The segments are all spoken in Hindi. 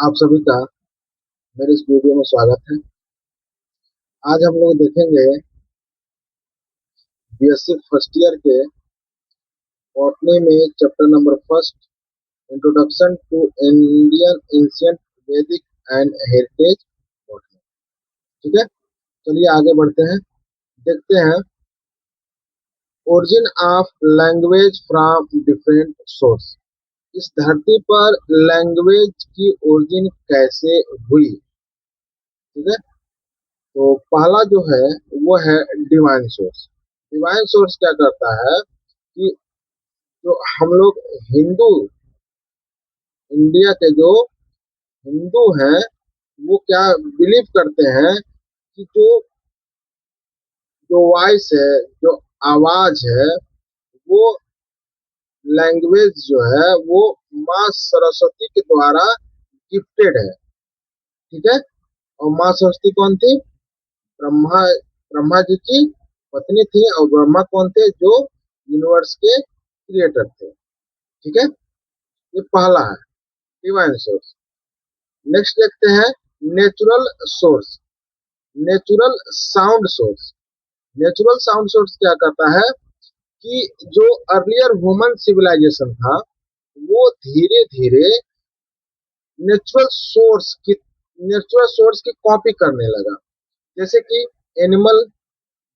आप सभी का मेरे इस वीडियो में स्वागत है। आज हम लोग देखेंगे बीएससी फर्स्ट ईयर के बॉटनी में chapter number first, introduction to Indian ancient Vedic and heritage botany. ठीक है, चलिए आगे बढ़ते हैं। देखते हैं origin of language from different source. इस धरती पर लैंग्वेज की ओरिजिन कैसे हुई। ठीक है, तो पहला जो है वो है डिवाइन सोर्स। डिवाइन सोर्स क्या करता है कि जो हम लोग हिंदू, इंडिया के जो हिंदू हैं वो क्या बिलीव करते हैं कि जो जो वॉइस है, जो आवाज है, वो लैंग्वेज जो है वो माँ सरस्वती के द्वारा गिफ्टेड है। ठीक है, और माँ सरस्वती कौन थी? ब्रह्मा ब्रह्मा जी की पत्नी थी। और ब्रह्मा कौन थे? जो यूनिवर्स के क्रिएटर थे। ठीक है, ये पहला है डिवाइन सोर्स। नेक्स्ट देखते हैं natural source, natural sound source. Natural sound source क्या कहता है कि जो अर्लियर ह्यूमन सिविलाइजेशन था वो धीरे धीरे नेचुरल सोर्स की कॉपी करने लगा। जैसे कि एनिमल,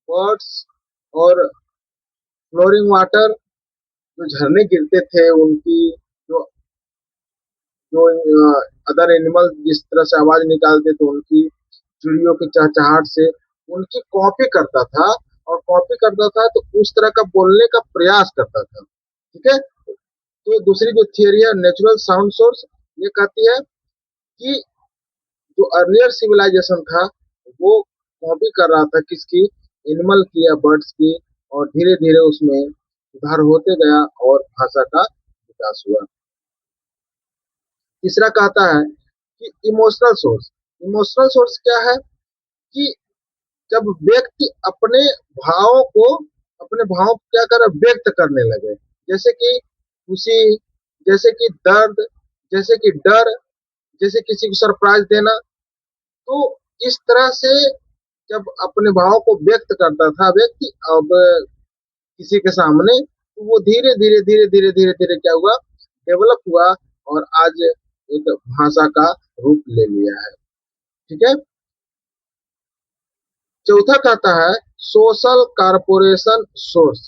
बर्ड्स और फ्लोरिंग वाटर, जो झरने गिरते थे उनकी, जो जो अदर एनिमल जिस तरह से आवाज निकालते थे उनकी, चिड़ियों की चहचहाट से उनकी कॉपी करता था। और कॉपी करता था तो उस तरह का बोलने का प्रयास करता था। ठीक है, तो दूसरी जो थियरी है नेचुरल साउंड सोर्स, ये कहती है कि जो अर्लियर सिविलाइजेशन था वो कॉपी कर रहा था किसकी? एनिमल की या बर्ड्स की। और धीरे धीरे उसमें सुधार होते गया और भाषा का विकास हुआ। तीसरा कहता है कि इमोशनल सोर्स। इमोशनल सोर्स क्या है कि जब व्यक्ति अपने भाव क्या कर व्यक्त करने लगे, जैसे कि खुशी, जैसे कि दर्द, जैसे कि डर, जैसे किसी को सरप्राइज देना, तो इस तरह से जब अपने भाव को व्यक्त करता था व्यक्ति अब किसी के सामने, तो वो धीरे धीरे धीरे धीरे धीरे धीरे क्या हुआ? डेवलप हुआ और आज एक भाषा का रूप ले लिया है। ठीक है, चौथा कहता है social corporation source.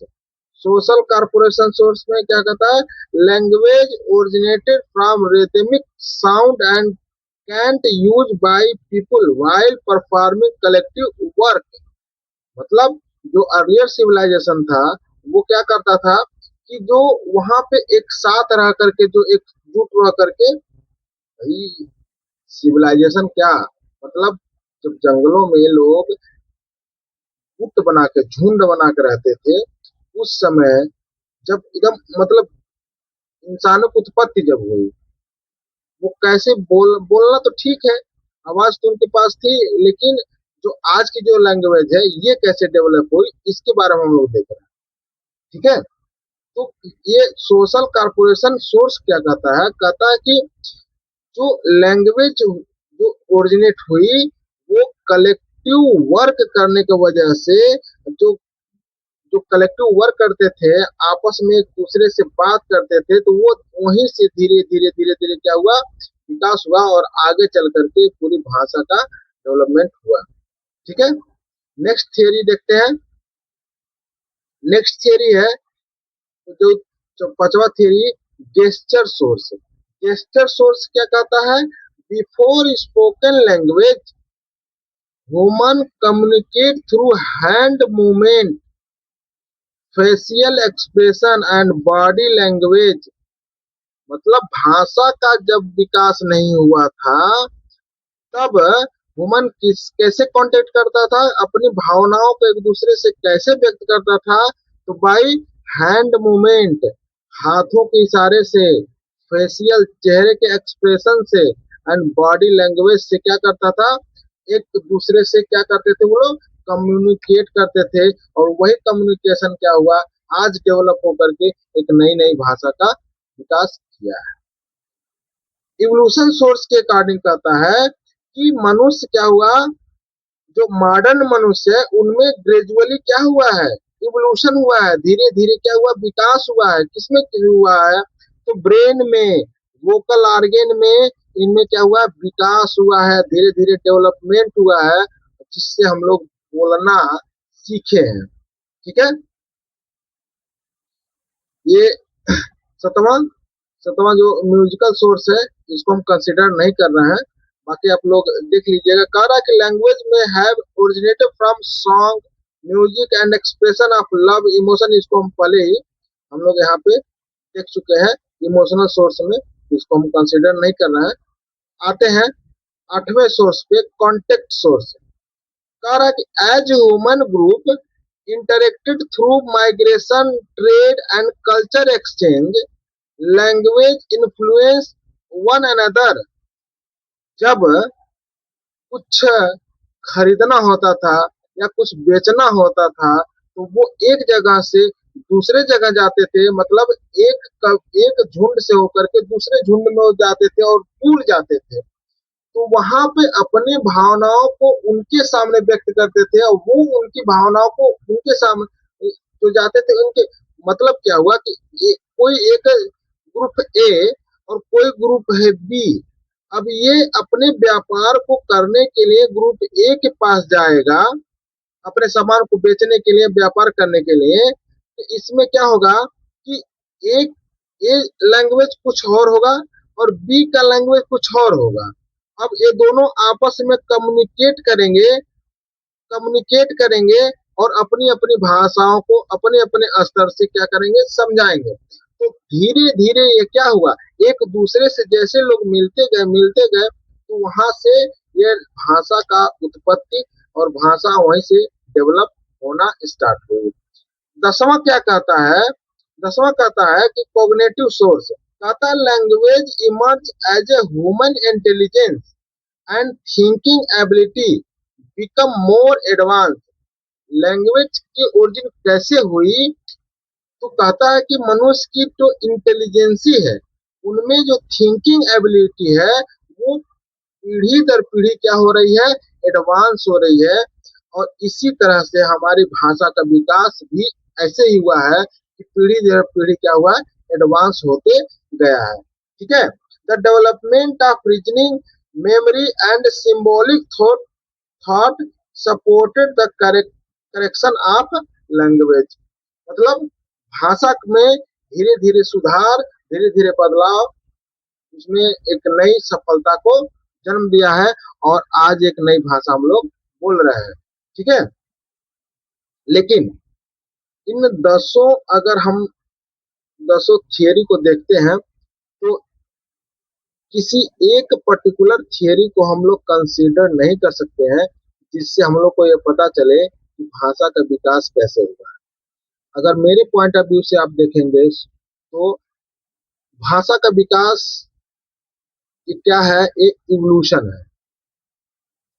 Social corporation source में क्या कहता है? Language originated from rhythmic sound and chant use by people while performing collective work. मतलब जो अर्लियर सिविलाइजेशन था वो क्या करता था कि जो वहां पे एक साथ रह करके, जो एकजुट रह करके, भाई सिविलाइजेशन क्या मतलब, जब जंगलों में लोग गुट बना के, झुंड बना के रहते थे उस समय, जब एकदम मतलब इंसानों की उत्पत्ति जब हुई, वो कैसे बोलना तो ठीक है, आवाज तो उनके पास थी, लेकिन जो आज की जो लैंग्वेज है ये कैसे डेवलप हुई इसके बारे में हम लोग देख रहे हैं। ठीक है, तो ये सोशल कारपोरेशन सोर्स क्या कहता है? कहता है कि जो लैंग्वेज जो ओरिजिनेट हुई वो कलेक्टिव वर्क करने की वजह से, जो जो कलेक्टिव वर्क करते थे, आपस में एक दूसरे से बात करते थे, तो वो वहीं से धीरे धीरे धीरे धीरे क्या हुआ? विकास हुआ और आगे चल करके पूरी भाषा का डेवलपमेंट हुआ। ठीक है, नेक्स्ट थियरी देखते हैं। नेक्स्ट थियरी है जो जो पांचवा theory, gesture source. Gesture source क्या कहता है? Before spoken language human communicate through hand movement, facial expression and body language. मतलब भाषा का जब विकास नहीं हुआ था तब ह्यूमन कैसे कांटेक्ट करता था, अपनी भावनाओं को एक दूसरे से कैसे व्यक्त करता था? तो बाई हैंड मूवमेंट, हाथों के इशारे से, फेशियल चेहरे के एक्सप्रेशन से एंड बॉडी लैंग्वेज से क्या करता था? एक दूसरे से क्या करते थे? वो लोग कम्युनिकेट करते थे। और वही कम्युनिकेशन क्या हुआ? आज डेवलप होकर के एक नई नई भाषा का विकास किया है। इवोल्यूशन सोर्स के अकॉर्डिंग कहता है कि मनुष्य क्या हुआ, जो मॉडर्न मनुष्य है उनमें ग्रेजुअली क्या हुआ है, इवोल्यूशन हुआ है, धीरे धीरे क्या हुआ, विकास हुआ है। किसमें हुआ है, तो ब्रेन में, वोकल ऑर्गन में, इनमें क्या हुआ, विकास हुआ है, धीरे धीरे डेवलपमेंट हुआ है, जिससे हम लोग बोलना सीखे हैं। ठीक है, ये सतवां सतवां जो म्यूजिकल सोर्स है, इसको हम कंसिडर नहीं कर रहे हैं। बाकी आप लोग देख लीजिएगा। कह रहा है कि लैंग्वेज में have originated from song, music and expression of love emotion. इसको हम पहले ही हम लोग यहाँ पे देख चुके हैं इमोशनल सोर्स में, इसको हम कंसिडर नहीं कर रहे हैं। आते हैं आठवें सोर्स पे, कॉन्टेक्ट सोर्स। कह रहा है कि as human group interacted through migration, trade and culture exchange, language influence one another. जब कुछ खरीदना होता था या कुछ बेचना होता था, तो वो एक जगह से दूसरे जगह जाते थे, मतलब एक झुंड से होकर के दूसरे झुंड में जाते थे और टूट जाते थे। तो वहां पे अपनी भावनाओं को उनके सामने व्यक्त करते थे और वो उनकी भावनाओं को उनके सामने जो जाते थे उनके, मतलब क्या हुआ कि कोई एक ग्रुप ए और कोई ग्रुप है बी। अब ये अपने व्यापार को करने के लिए ग्रुप ए के पास जाएगा, अपने सामान को बेचने के लिए, व्यापार करने के लिए। तो इसमें क्या होगा कि एक ए लैंग्वेज कुछ और होगा और बी का लैंग्वेज कुछ और होगा। अब ये दोनों आपस में कम्युनिकेट करेंगे और अपनी अपनी भाषाओं को अपने अपने स्तर से क्या करेंगे, समझाएंगे। तो धीरे धीरे ये क्या हुआ, एक दूसरे से जैसे लोग मिलते गए तो वहां से ये भाषा का उत्पत्ति और भाषा वहीं से डेवलप होना स्टार्ट हुई। दसवां क्या कहता है, दसवां कहता है कि कॉग्निटिव सोर्स। कहता है language emerge as a human intelligence and thinking ability become more advance. Language की ओरिजिन कैसे हुई, तो कहता है कि मनुष्य की जो इंटेलिजेंसी है, उनमें जो थिंकिंग एबिलिटी है, वो पीढ़ी दर पीढ़ी क्या हो रही है, एडवांस हो रही है। और इसी तरह से हमारी भाषा का विकास भी ऐसे ही हुआ है कि पीढ़ी दर पीढ़ी क्या हुआ है, एडवांस होते गया है। ठीक है, the development of reasoning, memory and symbolic thought supported the correction of language. मतलब भाषा में धीरे धीरे सुधार, धीरे धीरे बदलाव, उसमें एक नई सफलता को जन्म दिया है और आज एक नई भाषा हम लोग बोल रहे हैं। ठीक है, लेकिन इन दसों, अगर हम दसों थियरी को देखते हैं तो किसी एक पर्टिकुलर थियरी को हम लोग कंसीडर नहीं कर सकते हैं जिससे हम लोग को ये पता चले कि भाषा का विकास कैसे हुआ है। अगर मेरे पॉइंट ऑफ व्यू से आप देखेंगे तो भाषा का विकास ये क्या है, एक इवोल्यूशन है।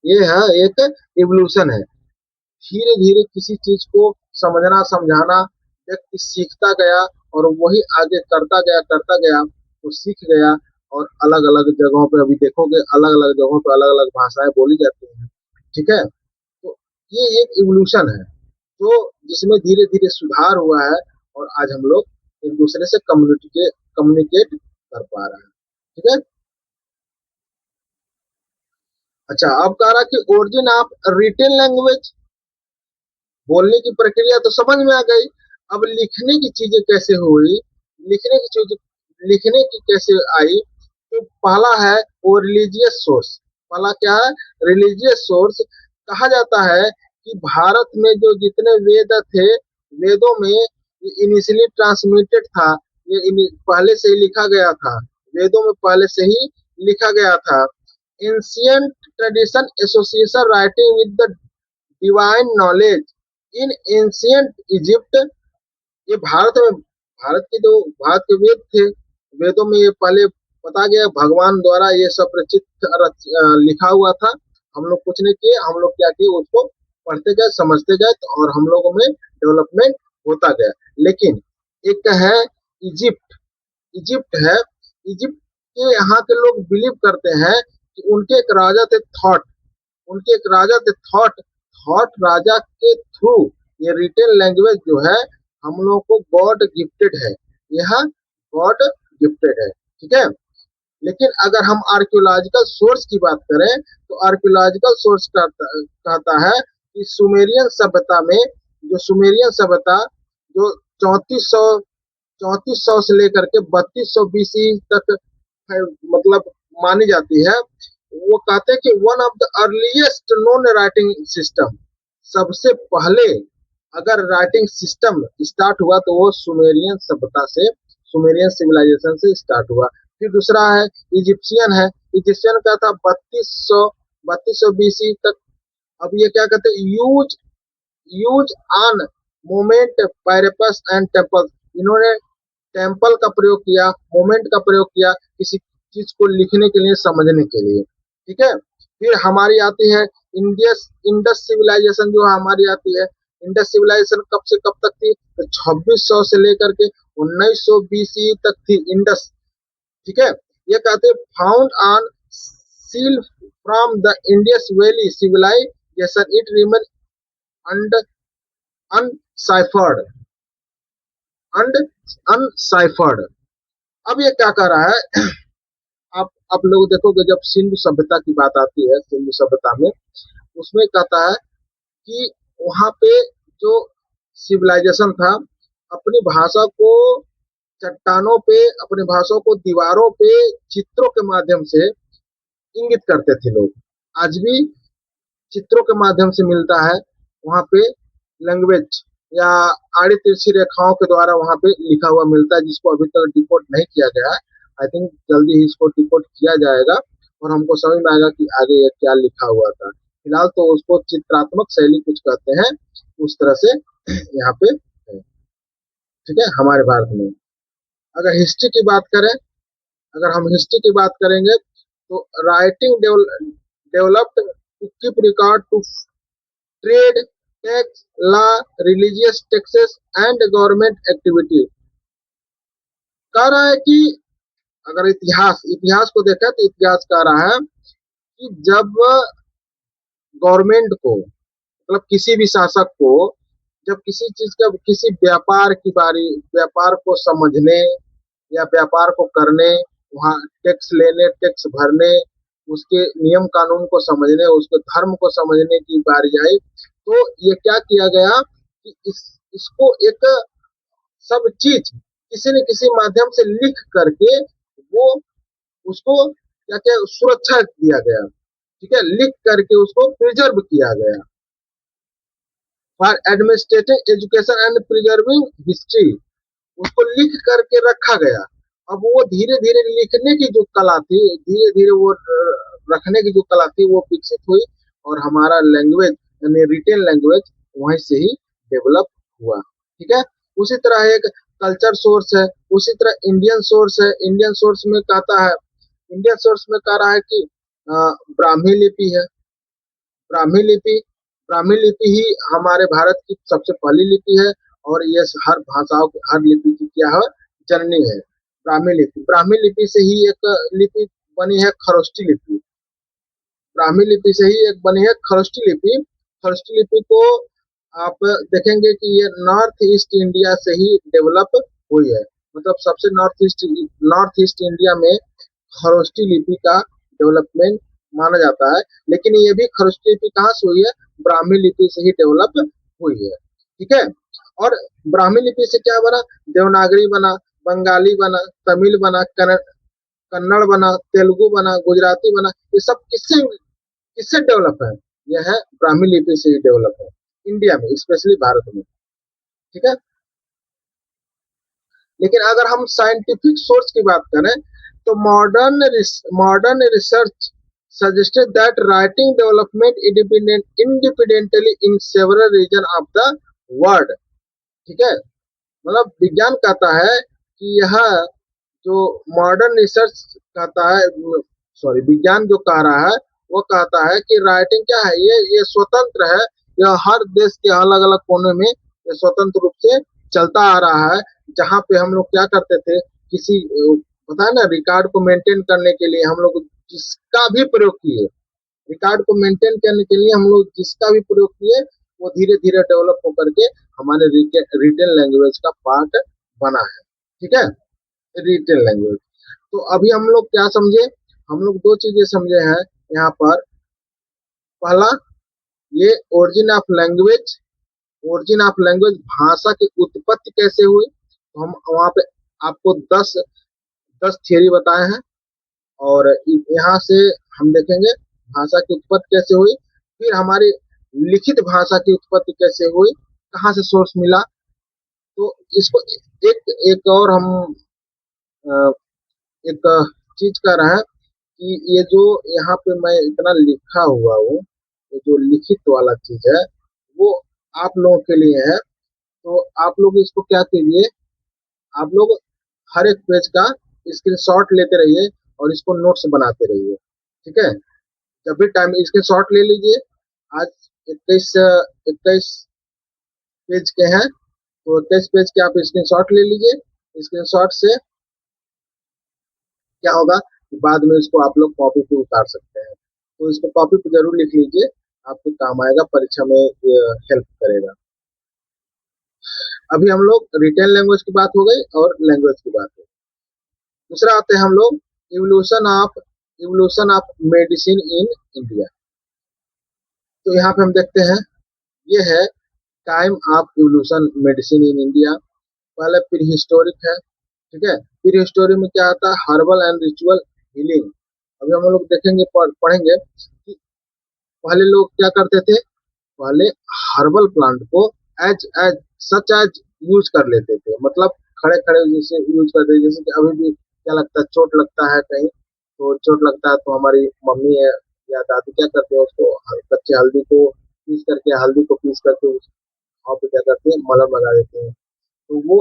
ये है एक इवोल्यूशन है। धीरे धीरे किसी चीज को समझना समझाना, व्यक्ति सीखता गया और वही आगे करता गया तो सीख गया। और अलग अलग जगहों पे अभी देखोगे, अलग अलग जगहों पे अलग अलग भाषाएं बोली जाती हैं। ठीक है, तो ये एक इवोल्यूशन है जो जिसमें धीरे धीरे सुधार हुआ है और आज हम लोग एक दूसरे से कम्युनिकेट कर पा रहे हैं। ठीक है, अच्छा, अब कह रहा कि ओरिजिन ऑफ रिटेन लैंग्वेज, बोलने की प्रक्रिया तो समझ में आ गई। अब लिखने की चीजें कैसे हुई, लिखने की चीज लिखने की कैसे आई, तो पहला है वो रिलीजियस सोर्स। पहला क्या है, रिलीजियस सोर्स। कहा जाता है कि भारत में जो जितने वेद थे, वेदों में इनिशियली ट्रांसमिटेड था, ये पहले से ही लिखा गया था, वेदों में पहले से ही लिखा गया था। Ancient tradition association writing with the divine knowledge in ancient Egypt. ये भारत के वेद थे, वेदों में ये पहले बता गया, भगवान द्वारा ये सब रचित लिखा हुआ था। हम लोग कुछ नहीं किए, हम लोग क्या किए, उसको पढ़ते गए, समझते गए और हम लोगों में डेवलपमेंट होता गया। लेकिन एक है इजिप्ट, इजिप्ट है, इजिप्ट कि यहाँ के लोग बिलीव करते हैं कि उनके एक राजा थे थॉट, उनके एक राजा थे थॉट, थॉट राजा के थ्रू ये रिटेन लैंग्वेज जो है हम लोग को गॉड गिफ्टेड है, यह गॉड गिफ्टेड है, ठीक है। लेकिन अगर हम आर्कियोलॉजिकल सोर्स की बात करें तो आर्कियोलॉजिकल सोर्स कहता है कि सुमेरियन सभ्यता में, जो सुमेरियन सभ्यता जो 3400 से लेकर के 3200 बीसी तक है, मतलब मानी जाती है, वो कहते हैं कि one of the earliest known writing system, सबसे पहले अगर राइटिंग सिस्टम स्टार्ट हुआ तो वो सुमेरियन सभ्यता से, सुमेरियन सिविलाइजेशन से स्टार्ट हुआ। फिर दूसरा है इजिप्शियन है, इजिप्शियन का था 3200 बीसी तक। अब ये क्या कहते हैं, use use on moment papyrus and temple, इन्होंने टेम्पल का प्रयोग किया, मोमेंट का प्रयोग किया किसी चीज को लिखने के लिए, समझने के लिए, ठीक है। फिर हमारी आती है इंडियस इंडस सिविलाइजेशन, जो हमारी आती है इंडस सिविलाइजेशन कब से कब तक थी, तो 2600 से लेकर के 1900 बीसी तक थी इंडस, ठीक है। ये कहते हैं found on seal from the Indus valley civilisation it remain undeciphered and undeciphered. अब ये क्या कर रहा है, आप लोग देखोगे जब सिंधु सभ्यता की बात आती है, सिंधु सभ्यता में उसमें कहता है कि वहां पे जो सिविलाइजेशन था अपनी भाषा को चट्टानों पे, अपनी भाषा को दीवारों पे चित्रों के माध्यम से इंगित करते थे लोग। आज भी चित्रों के माध्यम से मिलता है वहां पे लैंग्वेज, या आड़ी तिरछी रेखाओं के द्वारा वहां पे लिखा हुआ मिलता है, जिसको अभी तक डिकोड नहीं किया गया है। आई थिंक जल्दी ही इसको डिकोड किया जाएगा और हमको समझ में आएगा कि आगे ये क्या लिखा हुआ था। फिलहाल तो उसको चित्रात्मक शैली कुछ कहते हैं, उस तरह से यहाँ पे है, ठीक है, हमारे भारत में। अगर हिस्ट्री की बात करें, अगर हम हिस्ट्री की बात करेंगे तो writing developed to keep record to trade, tax, law, religious texts and government activity. कह रहा है कि अगर इतिहास इतिहास को देखें तो इतिहास कह रहा है कि जब गवर्नमेंट को, मतलब किसी भी शासक को, जब किसी चीज का, किसी व्यापार की बारी, व्यापार को समझने या व्यापार को करने, वहाँ टैक्स लेने, टैक्स भरने, उसके नियम कानून को समझने, उसके धर्म को समझने की बारी आई, तो ये क्या किया गया कि इसको एक सब चीज किसी न किसी माध्यम से लिख करके वो उसको क्या क्या सुरक्षा दिया गया, ठीक है, लिख करके उसको प्रिजर्व किया गया। For administrating education and preserving history, उसको लिख करके रखा गया। अब वो धीरे धीरे लिखने की जो कला थी, धीरे धीरे वो रखने की जो कला थी वो विकसित हुई, और हमारा लैंग्वेज यानी रिटेन लैंग्वेज वहीं से ही डेवलप हुआ, ठीक है। उसी तरह एक कल्चर सोर्स है, उसी तरह इंडियन सोर्स है। इंडियन सोर्स में कहता है, इंडियन सोर्स में कह रहा है कि ब्राह्मी लिपि है, ब्राह्मी लिपि, ब्राह्मी लिपि ही हमारे भारत की सबसे पहली लिपि है, और ये हर भाषाओं की, हर लिपि की क्या है, जननी है ब्राह्मी लिपि। ब्राह्मी लिपि से ही एक लिपि बनी है खरोष्टी लिपि, ब्राह्मी लिपि से ही एक बनी है खरोष्टी लिपि। खरोष्टी लिपि को आप देखेंगे कि ये नॉर्थ ईस्ट इंडिया से ही डेवलप हुई है, मतलब सबसे नॉर्थ ईस्ट इंडिया में खरोष्टी लिपि का डेवलपमेंट माना जाता है। लेकिन ये भी खरोष्टी लिपि कहाँ से हुई है, ब्राह्मी लिपि से ही डेवलप हुई है, ठीक है। और ब्राह्मी लिपि से क्या बना, देवनागरी बना, बंगाली बना, तमिल बना, कन्नड़ बना, तेलुगु बना, गुजराती बना। ये सब किससे किससे डेवलप है, यह है ब्राह्मी लिपि से ही डेवलप है, इंडिया में, स्पेशली भारत में, ठीक है। लेकिन अगर हम साइंटिफिक सोर्स की बात करें तो modern research suggested that writing development independently in several region of the world, ठीक है। मतलब विज्ञान कहता है कि यह जो मॉडर्न रिसर्च कहता है, सॉरी विज्ञान जो कह रहा है वो कहता है कि राइटिंग क्या है, ये स्वतंत्र है, यह हर देश के अलग अलग कोने में स्वतंत्र रूप से चलता आ रहा है। जहाँ पे हम लोग क्या करते थे, किसी बताया ना, रिकॉर्ड को मेंटेन करने के लिए हम लोग जिसका भी प्रयोग किए, रिकॉर्ड को मेंटेन करने के लिए हम लोग जिसका भी प्रयोग किए, वो धीरे धीरे डेवलप होकर के हमारे रिटेन लैंग्वेज का पार्ट बना है। ठीक है, रिटेन लैंग्वेज। तो अभी हम लोग क्या समझे, हम लोग दो चीजें समझे हैं यहाँ पर। पहला, ये origin of language, origin of language, भाषा की उत्पत्ति कैसे हुई, तो हम वहाँ पे आपको 10 थियरी बताए हैं। और यहाँ से हम देखेंगे भाषा की उत्पत्ति कैसे हुई, फिर हमारी लिखित भाषा की उत्पत्ति कैसे हुई, कहाँ से सोर्स मिला। तो इसको एक एक और हम एक चीज कर रहे हैं कि ये जो यहाँ पे मैं इतना लिखा हुआ हूँ, ये जो लिखित वाला चीज है, वो आप लोगों के लिए है। तो आप लोग इसको क्या कीजिए, आप लोग हर एक पेज का स्क्रीनशॉट लेते रहिए और इसको नोट्स बनाते रहिए। ठीक है, जब भी टाइम स्क्रीनशॉट ले लीजिए। आज 21 पेज के हैं, तो 21 पेज के आप स्क्रीनशॉट ले लीजिए। स्क्रीनशॉट से क्या होगा कि बाद में इसको आप लोग कॉपी पे उतार सकते हैं। तो इसको कॉपी पे जरूर लिख लीजिए, आपके काम आएगा, परीक्षा में हेल्प करेगा। अभी हम लोग रिटेन लैंग्वेज की बात हो गई और लैंग्वेज की बात हो गई। दूसरा आते हैं हम लोग evolution of medicine in India. तो यहाँ पे हम देखते हैं, ये है time of evolution medicine in India. पहले प्री हिस्टोरिक है। ठीक है, प्री हिस्टोरिक में क्या आता है, हर्बल एंड रिचुअल हीलिंग। अभी हम लोग देखेंगे, पढ़ेंगे कि पहले लोग क्या करते थे। पहले हर्बल प्लांट को as as such as use कर लेते थे, मतलब खड़े खड़े जैसे यूज करते थे। जैसे कि अभी भी क्या लगता है, चोट लगता है कहीं, तो चोट लगता है तो हमारी मम्मी है या दादी क्या करते हैं, उसको कच्चे हल्दी को पीस करके, हल्दी को पीस करके उस घाव पे क्या करते हैं, मलहम लगा देते हैं। तो वो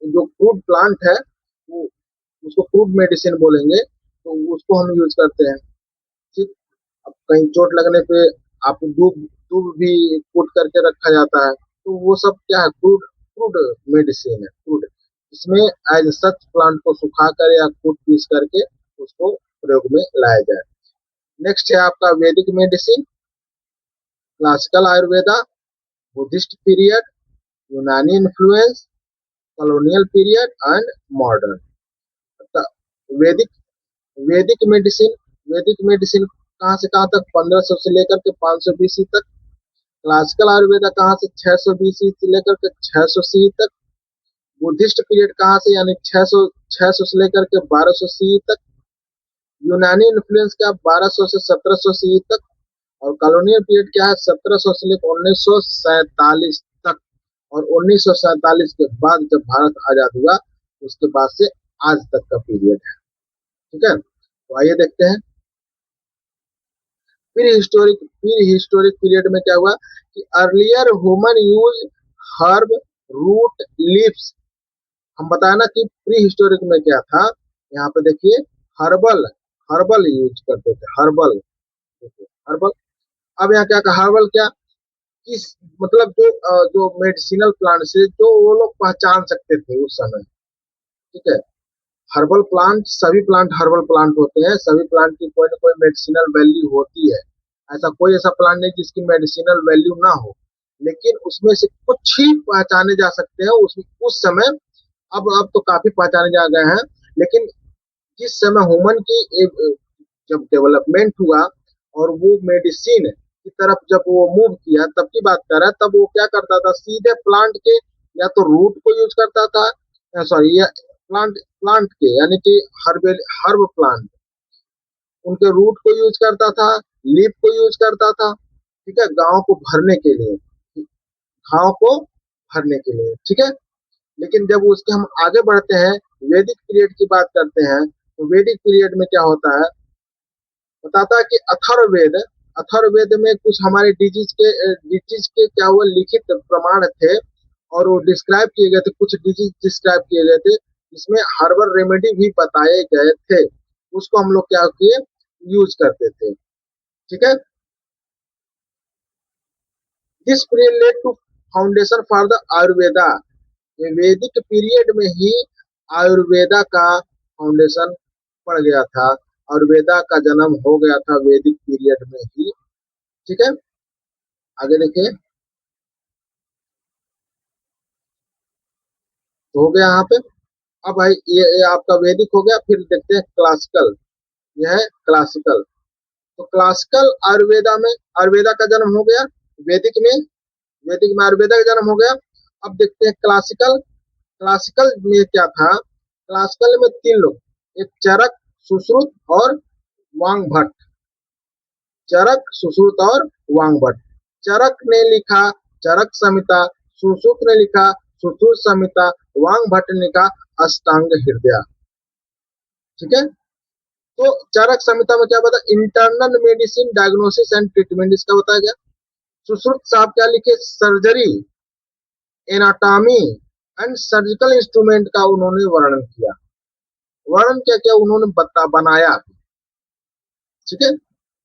जो फ्रूट प्लांट है, वो उसको फ्रूट मेडिसिन बोलेंगे, तो उसको हम यूज करते हैं। ठीक, अब कहीं चोट लगने पे आप दूध दूध भी कूट करके रखा जाता है, तो वो सब क्या है, फ्रूट फ्रूट मेडिसिन है, फ्रूट। इसमें एज सच प्लांट को सुखा कर या कूट पीस करके उसको प्रयोग में लाया जाए। नेक्स्ट है आपका Vedic medicine, classical Ayurveda, Buddhist period, Unani influence, colonial period and modern. Vedic Vedic medicine, वैदिक मेडिसिन कहाँ से कहाँ तक, 1500 से लेकर के 500 बीसी तक। क्लासिकल आयुर्वेदा कहाँ से, 600 बीसी से लेकर के 600 सी तक। बुद्धिस्ट पीरियड कहाँ से, यानी 600 से लेकर के 1200 सी तक। यूनानी इन्फ्लुएंस क्या, 1200 से 1700 सी तक। और कॉलोनियल पीरियड क्या है, 1700 से लेकर 1947 तक। और 1947 के बाद जब भारत आजाद हुआ, उसके बाद से आज तक का पीरियड है। ठीक है, तो आइए देखते हैं। प्री हिस्टोरिक पीरियड में क्या हुआ कि earlier human use herb, root, leaves. हम बताया ना कि प्री हिस्टोरिक में क्या था, यहाँ पे देखिए, हर्बल, हर्बल यूज करते थे, हर्बल, हर्बल। अब यहाँ क्या कहा, हर्बल क्या, किस मतलब जो मेडिसिनल प्लांट से जो वो लोग पहचान सकते थे उस समय। ठीक है, हर्बल प्लांट, सभी प्लांट हर्बल प्लांट होते हैं, सभी प्लांट की कोई ना कोई मेडिसिनल वैल्यू होती है। ऐसा कोई ऐसा प्लांट नहीं जिसकी मेडिसिनल वैल्यू ना हो, लेकिन उसमें से कुछ ही पहचाने जा सकते हैं उस समय। अब तो काफी पहचाने जा गए हैं, लेकिन जिस समय ह्यूमन की जब डेवलपमेंट हुआ और वो मेडिसिन की तरफ जब वो मूव किया, तब की बात कर रहा है। तब वो क्या करता था, सीधे प्लांट के या तो रूट को यूज करता था, सॉरी, या प्लांट प्लांट के यानी कि हर्ब प्लांट, उनके रूट को यूज करता था, लीफ को यूज करता था। ठीक है, गाँव को भरने के लिए, घाव को भरने के लिए। ठीक है, लेकिन जब उसके हम आगे बढ़ते हैं, वैदिक पीरियड की बात करते हैं, तो वैदिक पीरियड में क्या होता है, बताता है कि अथर्ववेद, अथर्ववेद में कुछ हमारे डिजीज के क्या हुआ, लिखित प्रमाण थे, और वो डिस्क्राइब किए गए थे, कुछ डिजीज डिस्क्राइब किए गए थे, जिसमें हर्बल रेमेडी भी बताए गए थे। उसको हम लोग क्या किए, यूज करते थे। ठीक है, this period led to foundation for the Ayurveda. वैदिक पीरियड में ही आयुर्वेदा का फाउंडेशन पड़ गया था और वेदा का जन्म हो गया था वैदिक पीरियड में ही। ठीक है, आगे देखिए। तो हो गया यहाँ पे। अब भाई ये आपका वैदिक हो गया, फिर देखते हैं क्लासिकल। यह है क्लासिकल। तो क्लासिकल आयुर्वेदा में, आयुर्वेदा का जन्म हो गया वैदिक में, वैदिक में आयुर्वेदा का जन्म हो गया। अब देखते हैं क्लासिकल। क्लासिकल में क्या था? क्लासिकल में तीन लोग, एक चरक, सुश्रुत और वांगभट्ट। चरक, सुश्रुत और वांगभट्ट। चरक ने लिखा चरक संहिता, सुश्रुत ने लिखा सुश्रुत संहिता, वांगभट्ट ने लिखा अष्टांग हृदय। ठीक है। तो चरक संहिता में क्या बता? Internal medicine, diagnosis and treatment इसका बताया गया। सुश्रुत साहब क्या लिखे? Surgery, anatomy and surgical instrument का उन्होंने वर्णन किया। वर्णन क्या किया? उन्होंने बनाया। ठीक है।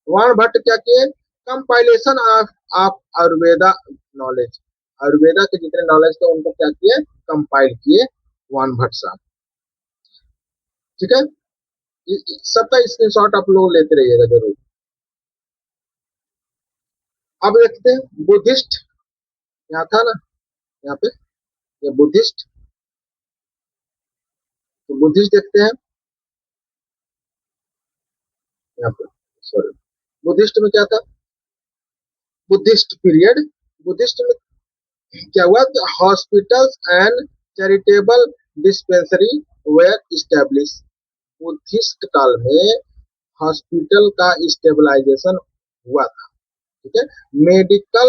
वर्ण भट्ट क्या किए? Compilation of Ayurveda knowledge, Ayurveda के जितने नॉलेज थे उनको क्या किए? कंपाइल किए वर्ण भट्ट साहब। ठीक है। सबका स्क्रीनशॉट आप लोग लेते रहिएगा जरूर। अब देखते हैं बुद्धिस्ट, यहाँ था ना, यहाँ पे ये बुद्धिस्ट। तो बुद्धिस्ट देखते हैं यहाँ पे, सॉरी, बुद्धिस्ट में क्या था? बुद्धिस्ट पीरियड, बुद्धिस्ट में क्या हुआ? Hospitals and charitable dispensary were establish. Buddhist काल में हॉस्पिटल का स्टेबलाइजेशन हुआ था। ठीक है। Medical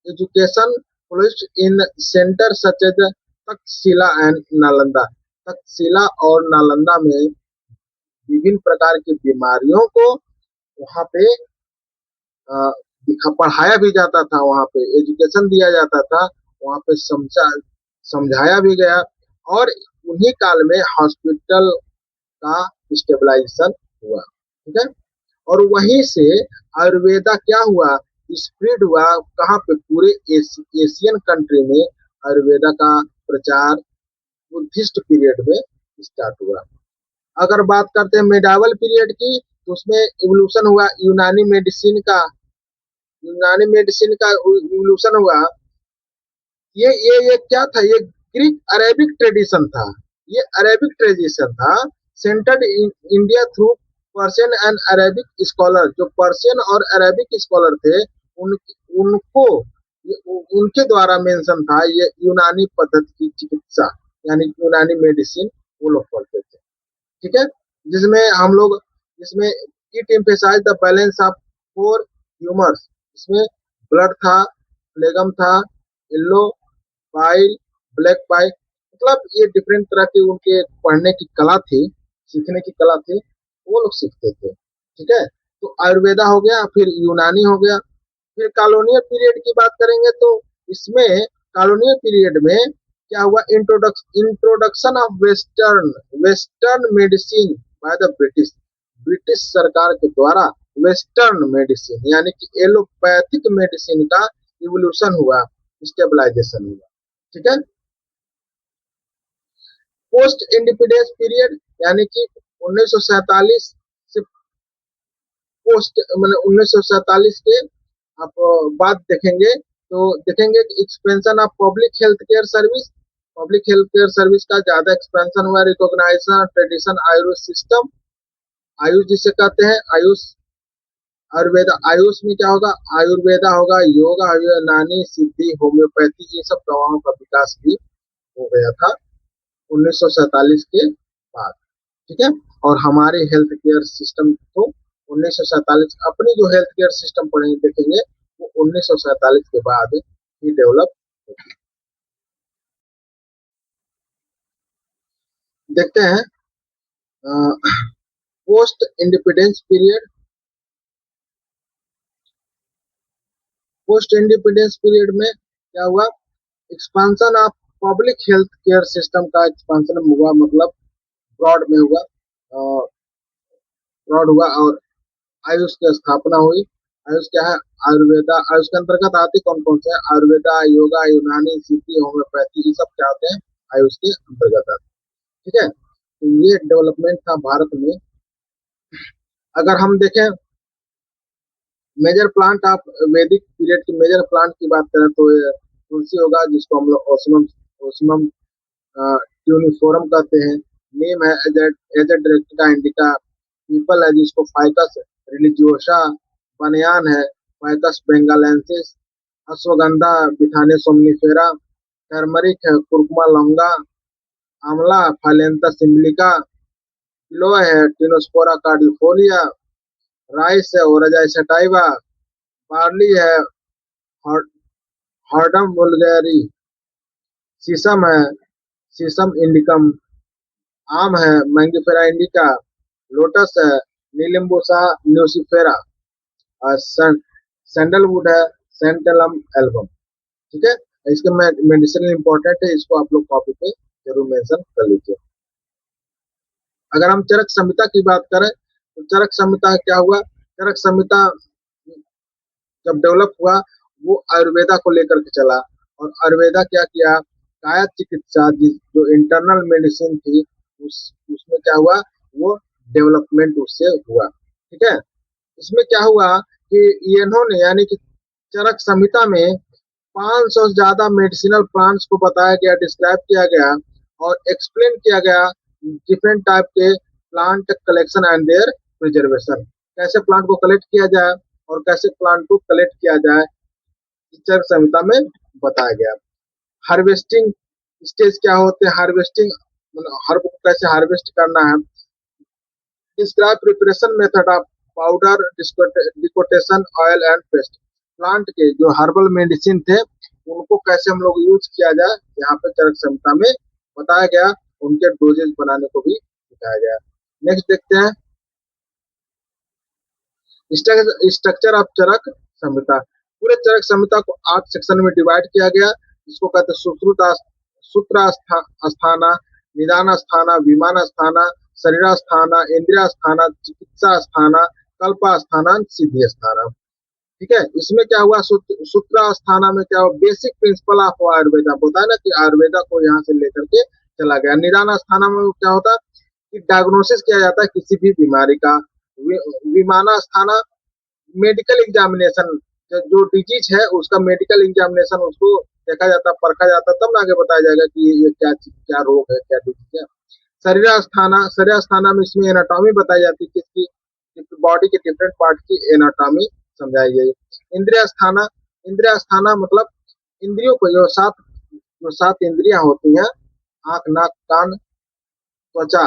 education flourished in centre such as Takshashila and Nalanda. Takshashila और नालंदा में विभिन्न प्रकार की बीमारियों को वहां पे पढ़ाया भी जाता था, वहां पे एजुकेशन दिया जाता था, वहां पे समझाया भी गया। और उन्हीं काल में हॉस्पिटल का स्टेबलाइजेशन हुआ। ठीक है। और वहीं से आयुर्वेदा क्या हुआ? स्प्रेड हुआ। कहाँ पे? पूरे एशियन कंट्री में आयुर्वेदा का प्रचार बुद्धिस्ट पीरियड में स्टार्ट हुआ। अगर बात करते हैं मेडावल पीरियड की, तो उसमें इवोल्यूशन हुआ यूनानी मेडिसिन का। यूनानी मेडिसिन का इवोल्यूशन हुआ। ये क्या था? ये ग्रीक अरेबिक ट्रेडिशन था। ये अरेबिक ट्रेडिशन था, centred in India through Persian and Arabic scholar. जो पर्शियन और अरेबिक स्कॉलर थे, उन उनको उनके द्वारा मेंशन था ये यूनानी पद्धति की चिकित्सा, यानी यूनानी मेडिसिन वो लोग पढ़ते थे। ठीक है। जिसमें हम लोग, जिसमें it emphasize the balance of four humours. इसमें ब्लड था, फ्लेगम था, येलो पाइल, ब्लैक पाइल, मतलब ये डिफरेंट तरह के उनके पढ़ने की कला थी, सीखने की कला थी, वो लोग सीखते थे। ठीक है। तो आयुर्वेदा हो गया, फिर यूनानी हो गया। फिर कॉलोनियल पीरियड की बात करेंगे तो इसमें कॉलोनियल पीरियड में क्या हुआ? Introduction of western western medicine by the British. British सरकार के द्वारा वेस्टर्न मेडिसिन यानी कि एलोपैथिक मेडिसिन का इवोल्यूशन हुआ, स्टेबलाइजेशन हुआ। ठीक है। पोस्ट इंडिपेंडेंस पीरियड यानी कि 1947 से पोस्ट, मतलब 1947 के आप बात देखेंगे तो देखेंगे कि expansion of public health care service. Public health care service का ज्यादा एक्सपेंशन हुआ। Recognization tradition AYUSH system, AYUSH जिसे कहते हैं आयुष, आयुर्वेदा। आयुष में क्या होगा? आयुर्वेदा होगा, योगा, यूनानी, सिद्धि, होम्योपैथी, ये सब दवाओं का विकास भी हो गया था 1947 के बाद। ठीक है। और हमारे हेल्थ केयर सिस्टम को 1947, अपनी जो हेल्थ केयर सिस्टम पढ़ेंगे देखेंगे वो 1947 के बाद ही डेवलप होगी। देखते हैं post independence period. Post independence period में क्या हुआ? Expansion of public health care system का एक्सपांशन हुआ, मतलब ब्रॉड में हुआ, ब्रॉड हुआ। और आयुष की स्थापना हुई। आयुष क्या है? आयुर्वेदा। आयुष के अंतर्गत आते कौन कौन से? आयुर्वेदा, योगा, यूनानी, सिद्धि, होम्योपैथी, ये सब क्या होते हैं? आयुष के अंतर्गत आते हैं। ठीक है। तो ये डेवलपमेंट था भारत में। अगर हम देखें मेजर प्लांट ऑफ वैदिक पीरियड की मेजर प्लांट की बात करें तो ये तुलसी होगा, जिसको हम लोग ओसमम ओसमम ट्यूनिफोरम कहते हैं। नीम है, एजेड डायरेक्टिका इंडिका। पीपल है, जिसको फाइकस रिलीजियोसा। बनियान है, फाइकस बेंगालेंसिस। अश्वगंधा बिथाने सोमनिफेरा। टर्मरिक है, कुर्कुमा लौंगा। आंवला फाइलेंथस सिम्बलिका। गिलोय है, टिनोस्पोरा कार्डियोफोलिया। राइस है, ओराजाई सटाइवा। बार्ली है, हॉर्डम वुल्गेरी। शीशम है, शीशम इंडिकम। आम है, मैंगिफेरा इंडिका। लोटस है, नीलिम्बुसा न्यूसिफेरा। और सैंडलवुड है, सेंटेलम एल्बम। ठीक है, इसके मेडिसिनल इंपॉर्टेंट है, इसको आप लोग कॉपी पे जरूर मेंशन कर लीजिए। अगर हम चरक संहिता की बात करें तो चरक संहिता क्या हुआ? चरक संहिता जब डेवलप हुआ वो आयुर्वेदा को लेकर के चला। और आयुर्वेदा क्या किया, काया चिकित्सा जो इंटरनल मेडिसिन थी उसमें क्या हुआ, वो डेवलपमेंट उससे हुआ। ठीक है, इसमें क्या हुआ कि इन्होंने यानी कि चरक संहिता में 500 से ज्यादा मेडिसिनल प्लांट्स को बताया गया, डिस्क्राइब किया गया और एक्सप्लेन किया गया डिफरेंट टाइप के plant collection and their preservation. कैसे प्लांट को कलेक्ट किया जाए और कैसे प्लांट को कलेक्ट किया जाए, चरक संहिता में बताया गया। हार्वेस्टिंग स्टेज क्या होते हैं, हार्वेस्टिंग मतलब हर्ब को कैसे हार्वेस्ट करना है। Describe preparation method of powder decoction oil and paste. Plant के जो हर्बल मेडिसिन थे उनको कैसे हम लोग यूज किया जाए, यहाँ पे चरक संहिता में बताया गया। उनके डोजेज बनाने को भी बताया गया। नेक्स्ट देखते हैं स्ट्रक्चर ऑफ चरक संहिता। पूरे चरक संहिता को 8 सेक्शन में डिवाइड किया गया, जिसको कहते हैं सूत्र स्थाना, निदान स्थाना, विमान स्थाना, शरीर स्थाना, इंद्रिय स्थाना, चिकित्सा स्थाना, कल्प स्थाना, सिद्धि स्थाना। ठीक है, इसमें क्या हुआ, सूत्र स्थाना में क्या हुआ, बेसिक प्रिंसिपल ऑफ आयुर्वेदा बताया ना कि आयुर्वेदा को यहाँ से लेकर के चला गया। निदान स्थाना में क्या होता है कि डायग्नोसिस किया जाता है किसी भी बीमारी का। विमाना स्थाना मेडिकल एग्जामिनेशन, जो डिजीज है उसका मेडिकल एग्जामिनेशन, उसको देखा जाता, परखा जाता, तब आगे बताया जाएगा कि ये क्या क्या रोग है, क्या डिजीज है। शरीर स्थाना में इसमें एनाटॉमी बताई जाती है, किसकी बॉडी के डिफरेंट पार्ट की एनाटॉमी समझाई गई। इंद्रिय स्थाना मतलब इंद्रियों को जो सात इंद्रियां होती हैं, आंख नाक कान त्वचा,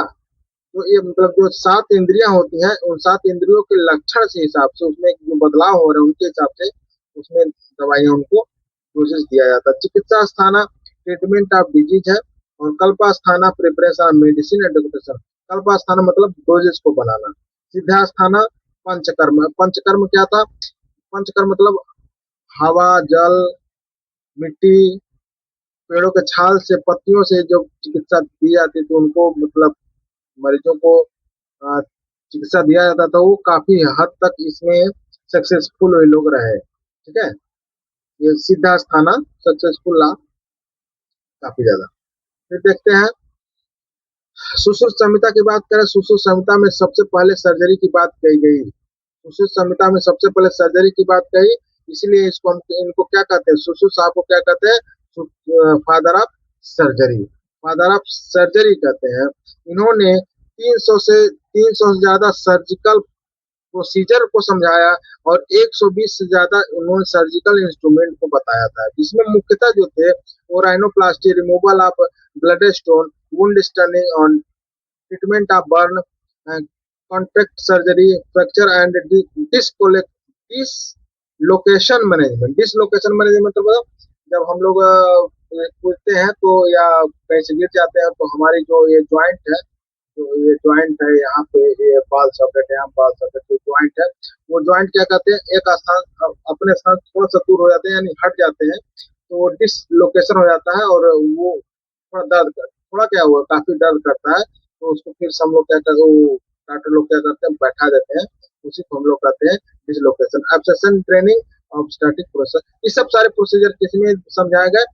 तो ये मतलब जो 7 इंद्रियां होती हैं उन 7 इंद्रियों के लक्षण से हिसाब से उसमें जो बदलाव हो रहे हैं उनके हिसाब से उसमें दवाइयां उनको डोजेस दिया जाता है। चिकित्सा स्थाना ट्रीटमेंट ऑफ डिजीज है। और कल्पा स्थाना प्रिपरेशन मेडिसिन एडुकेशन। कल्पा स्थाना मतलब डोजेस को बनाना। सिद्धा स्थाना पंचकर्म। पंचकर्म क्या था, पंचकर्म मतलब हवा, जल, मिट्टी, पेड़ों के छाल से, पत्तियों से जो चिकित्सा दी जाती थी उनको मतलब मरीजों को चिकित्सा दिया जाता था, वो काफी हद तक इसमें सक्सेसफुल हुए लोग रहे। ठीक है, ये सीधा स्थाना सक्सेसफुल रहा काफी ज्यादा। फिर देखते हैं सुश्रुत संहिता की बात करें। सुश्रुत संहिता में सबसे पहले सर्जरी की बात कही गई। सुश्रुत संहिता में सबसे पहले सर्जरी की बात कही, इसलिए इसको हम इनको क्या कहते हैं, सुश्रुत साहब को क्या कहते हैं, father of surgery. Father of surgery कहते हैं। इन्होंने 300 से ज्यादा सर्जिकल प्रोसीजर को समझाया और 120 से ज्यादा उन्होंने सर्जिकल इंस्ट्रूमेंट को बताया था, जिसमें मुख्यतः जो थे वो rhinoplasty, removal of blood stone, wound stunning on treatment of burn, contract surgery, fracture and dislocation management. Dislocation management मतलब जब हम लोग कूदते हैं तो या कहीं से गिर जाते हैं तो हमारी जो ये ज्वाइंट है, तो ये ज्वाइंट है यहाँ पे, ये बाल सॉकेट है, यहाँ बाल सॉकेट जो ज्वाइंट है, वो ज्वाइंट क्या कहते हैं, एक स्थान अपने स्थान थोड़ा सा दूर हो जाते हैं यानी हट जाते हैं, तो वो डिसलोकेशन हो जाता है और वो थोड़ा थोड़ा क्या हुआ काफी दर्द करता है। तो उसको फिर हम लोग क्या करते हैं, डॉक्टर लोग क्या करते हैं, बैठा देते हैं, उसी को हम लोग कहते हैं dislocation. Abscission training of static process, ये सब सारे प्रोसीजर किसमें समझाया गया,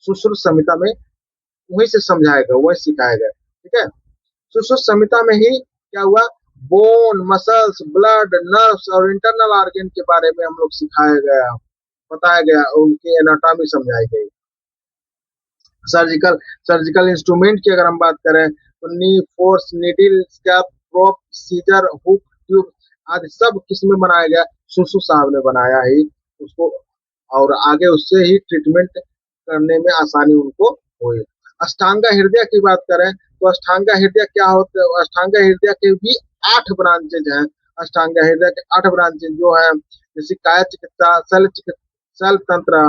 सुश्रुत संहिता में, वहीं से समझाया गया, वही सिखाया गया। ठीक है, सुश्रुत संहिता में ही क्या हुआ, बोन, मसल्स, ब्लड, नर्व्स और इंटरनल ऑर्गन के बारे में हम लोग सिखाया गया, बताया गया, उनकी एनाटॉमी समझाई गई। सर्जिकल सर्जिकल इंस्ट्रूमेंट की अगर हम बात करें तो नी, force, needle, scalpel, probe, scissor, hook, tube आदि सब किसमें बनाया गया, सुसु साहब ने बनाया ही उसको, और आगे उससे ही ट्रीटमेंट करने में आसानी उनको हुई। अष्टांगा हृदय की बात करें तो अष्टांगा हृदय क्या होते हैं, अष्टांगा हृदय के भी 8 ब्रांचेज हैं। अष्टांगा हृदय के 8 ब्रांचेज जो है, जैसे काया चिकित्सा, शल्य चिकित्सा, शल्य तंत्र,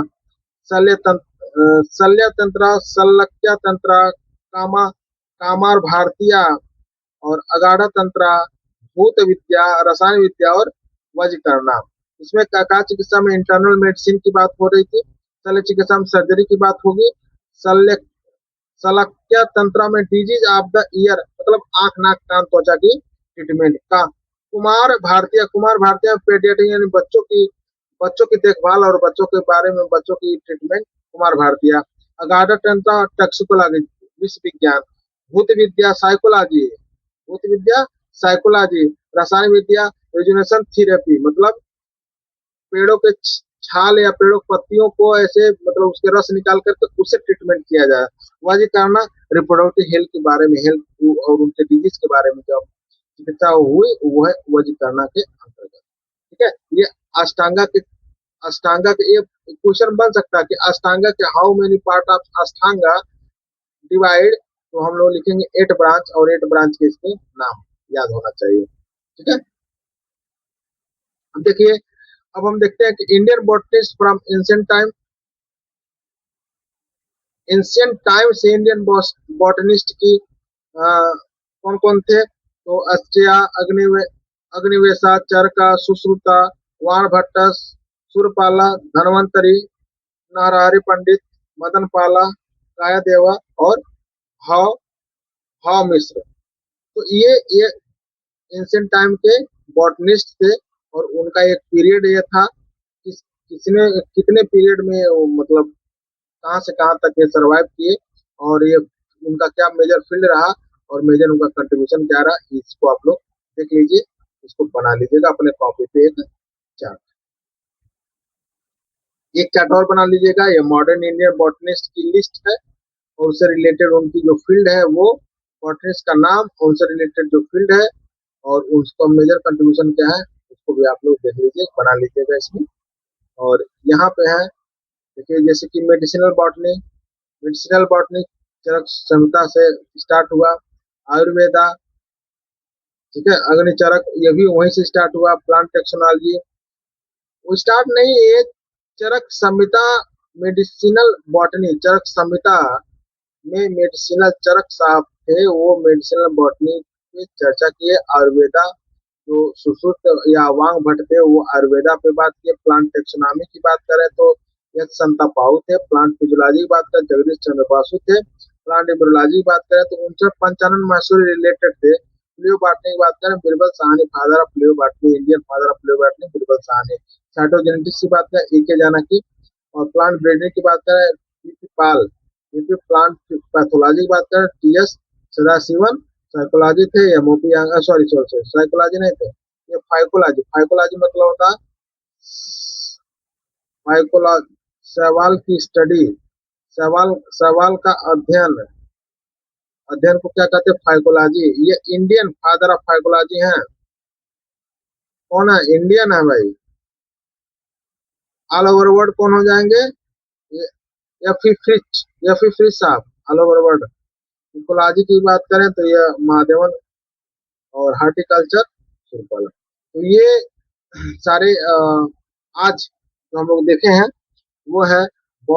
शल्य तंत्र, शल्य तंत्र, शल्य तंत्र, कामा कामार भारतीय और अगाढ़ा तंत्र, भूत विद्या, रसायन विद्या और वजीकरणा। इसमें का चिकित्सा में इंटरनल मेडिसिन की बात हो रही थी, शल्य चिकित्सा में सर्जरी की बात होगी, शल्य शल्य तंत्र में डिजीज ऑफ द ईयर मतलब आंख, नाक, कान, त्वचा की ट्रीटमेंट का। कुमार भारतीय पेडियाट्रिक यानी बच्चों की देखभाल और बच्चों के बारे में बच्चों की ट्रीटमेंट, कुमार भारतीय। अगाधा तंत्र टॉक्सिकोलॉजी विश्व विज्ञान। भूत विद्या साइकोलॉजी, भूत विद्या साइकोलॉजी। रसायन विद्या रिजुनेशन थेरेपी मतलब पेड़ों के छाल या पेड़ों की पत्तियों को ऐसे मतलब उसके रस निकाल करके उससे ट्रीटमेंट किया जाए। वही करना रिप्रोडक्टिव हेल्थ के बारे में, हेल्थ और उनके डिजीज के बारे में जब चिकित्सा हुई वो है वजीकरणा के अंतर्गत। ठीक है, ये अष्टांगा के ये क्वेश्चन बन सकता है कि अष्टांगा के how many part of Ashtanga divide, तो हम लोग लिखेंगे 8 ब्रांच और 8 ब्रांच के इसके नाम याद होना चाहिए। ठीक है, अब देखिए, अब हम देखते हैं कि Indian botanist from ancient time से इंडियन बॉटनिस्ट की कौन कौन थे, तो अस्ट्रिया, अग्निवेशा, चरका, सुश्रुता, वाणभट्ट, सुरपाला, धनवंतरी, नारहरि पंडित, मदनपाला, कायादेवा और हाव हाव मिश्र। तो ये एंशिएंट टाइम के बॉटनिस्ट थे और उनका एक पीरियड ये था कि किसने कितने पीरियड में मतलब कहाँ से कहाँ तक ये सर्वाइव किए और ये उनका क्या मेजर फील्ड रहा और मेजर उनका कंट्रीब्यूशन क्या रहा, इसको आप लोग देख लीजिए, इसको बना लीजिएगा अपने कॉपी पे एक चार्ट। एक चार्ट और बना लीजिएगा, ये मॉडर्न इंडियन बॉटनिस्ट की लिस्ट है और उससे रिलेटेड उनकी जो फील्ड है वो बॉटनिस्ट का नाम, उनसे रिलेटेड जो फील्ड है और उसका मेजर कंट्रीब्यूशन क्या है उसको भी आप लोग देख लीजिए, बना लीजिएगा इसमें। और यहाँ पे है देखिए, जैसे कि मेडिसिनल बॉटनी चरक संहिता से स्टार्ट हुआ, आयुर्वेदा, ठीक है, अग्निचरक ये भी वहीं से स्टार्ट हुआ, प्लांट टेक्नोलॉजी वो स्टार्ट नहीं, ये चरक संहिता मेडिसिनल बॉटनी, चरक संहिता में मेडिसिनल चरक साहब थे, वो मेडिसिनल बॉटनी की चर्चा किए। आयुर्वेदा जो सुश्रुत या वांग भट्ट थे वो आयुर्वेदा पे बात किए। प्लांट टेक्सोनॉमी की बात करें तो यह संता पाउ थे। प्लांट फिजियोलॉजी की बात करें जगदीश चंद्र बासु थे। प्लांट एम्ब्रियोलॉजी की बात करें तो 59 मैसूर रिलेटेड थे। फ्लू बॉटनी की बात करें Birbal Sahni, father of flu botany, Indian father of flu botany Birbal Sahni. Cytogenetics की बात करें ए के जानकी और प्लांट ब्रीडिंग की बात करें पीपी पाल। पीपी प्लांट पैथोलॉजी की बात करें टी एस सदाशिवन। साइकोलॉजी थे MOP, sorry sorry sorry psychology नहीं थे, ये फाइकोलॉजी। फाइकोलॉजी मतलब होता है फाइकोलॉजी, सवाल की स्टडी, सवाल का अध्ययन, अध्ययन को क्या कहते हैं, फाइकोलॉजी। ये इंडियन फादर ऑफ फाइकोलॉजी है, कौन है, इंडियन है भाई। ऑल ओवर वर्ल्ड कौन हो जाएंगे, एफी फ्रिच साहब, ऑल ओवर वर्ल्ड। इकोलॉजी की बात करें तो ये महादेवन और हार्टिकल्चर सुरपाला। तो ये सारे आज जो हम लोग देखे हैं वो है